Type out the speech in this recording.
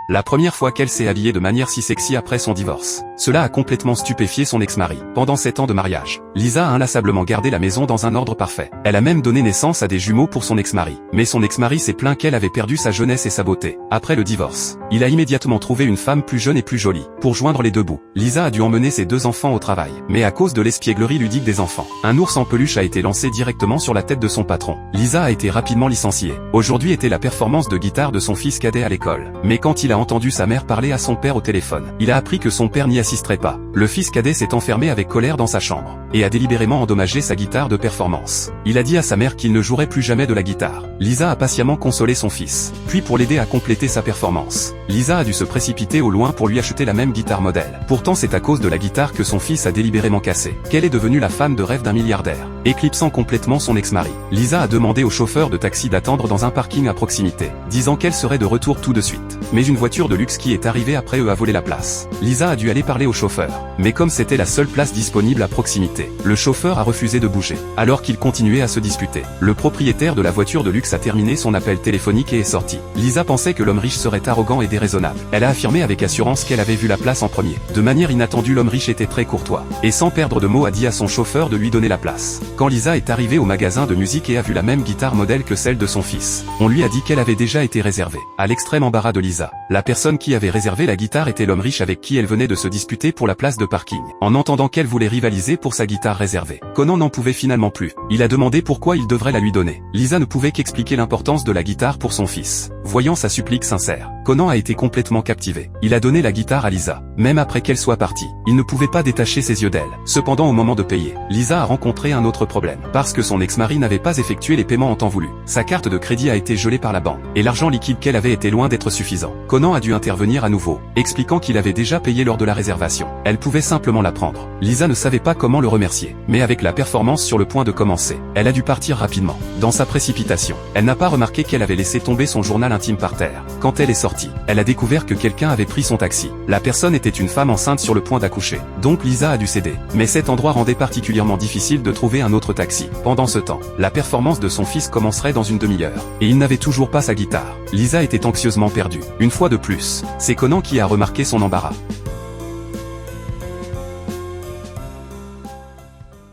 la première fois qu'elle s'est habillée de manière si sexy après son divorce. Cela a complètement stupéfié son ex-mari. Pendant 7 ans de mariage, Lisa a inlassablement gardé la maison dans un ordre parfait. Elle a même donné naissance à des jumeaux pour son ex-mari. Mais son ex-mari s'est plaint qu'elle avait perdu sa jeunesse et sa beauté. Après le divorce, il a immédiatement trouvé une femme plus jeune et plus jolie. Pour joindre les deux bouts, Lisa a dû emmener ses 2 enfants au travail. Mais à cause de l'espièglerie ludique des enfants, un ours en peluche a été lancé directement sur la tête de son patron. Lisa a été rapidement licenciée. Aujourd'hui était la performance de guitare de son fils cadet à l'école. Mais quand il a entendu sa mère parler à son père au téléphone, il a appris que son père n'y assisterait pas. Le fils cadet s'est enfermé avec colère dans sa chambre, et a délibérément endommagé sa guitare de performance. Il a dit à sa mère qu'il ne jouerait plus jamais de la guitare. Lisa a patiemment consolé son fils. Puis pour l'aider à compléter sa performance, Lisa a dû se précipiter au loin pour lui acheter la même guitare modèle. Pourtant c'est à cause de la guitare que son fils a délibérément cassé qu'elle est devenue la femme de rêve d'un milliardaire, éclipsant complètement son ex-mari. Lisa a demandé au chauffeur de taxi d'attendre dans un parking à proximité, disant qu'elle serait de retour tout de suite. Mais une voiture de luxe qui est arrivée après eux a volé la place. Lisa a dû aller parler au chauffeur. Mais comme c'était la seule place disponible à proximité, le chauffeur a refusé de bouger. Alors qu'ils continuaient à se disputer, le propriétaire de la voiture de luxe a terminé son appel téléphonique et est sorti. Lisa pensait que l'homme riche serait arrogant et déraisonnable. Elle a affirmé avec assurance qu'elle avait vu la place en premier. De manière inattendue, l'homme riche était très courtois, et sans perdre de mots a dit à son chauffeur de lui donner la place. Quand Lisa est arrivée au magasin de musique et a vu la même guitare modèle que celle de son fils, on lui a dit qu'elle avait déjà été réservée. À l'extrême embarras de Lisa, la personne qui avait réservé la guitare était l'homme riche avec qui elle venait de se disputer pour la place de parking. En entendant qu'elle voulait rivaliser pour sa guitare réservée, Conan n'en pouvait finalement plus. Il a demandé pourquoi il devrait la lui donner. Lisa ne pouvait qu'expliquer l'importance de la guitare pour son fils. Voyant sa supplique sincère, Conan a été complètement captivé. Il a donné la guitare à Lisa, même après qu'elle soit partie. Il ne pouvait pas détacher ses yeux d'elle. Cependant au moment de payer, Lisa a rencontré un autre problème. Parce que son ex-mari n'avait pas effectué les paiements en temps voulu, sa carte de crédit a été gelée par la banque, et l'argent liquide qu'elle avait était loin d'être suffisant. Conan a dû intervenir à nouveau, expliquant qu'il avait déjà payé lors de la réservation. Elle pouvait simplement la prendre. Lisa ne savait pas comment le remercier. Mais avec la performance sur le point de commencer, elle a dû partir rapidement. Dans sa précipitation, elle n'a pas remarqué qu'elle avait laissé tomber son journal intime par terre. Quand elle est sortie, elle a découvert que quelqu'un avait pris son taxi. La personne était une femme enceinte sur le point d'accoucher. Donc Lisa a dû céder. Mais cet endroit rendait particulièrement difficile de trouver un autre taxi. Pendant ce temps, la performance de son fils commencerait dans une demi-heure. Et il n'avait toujours pas sa guitare. Lisa était anxieusement perdue. Une fois de plus, c'est Conan qui a remarqué son embarras.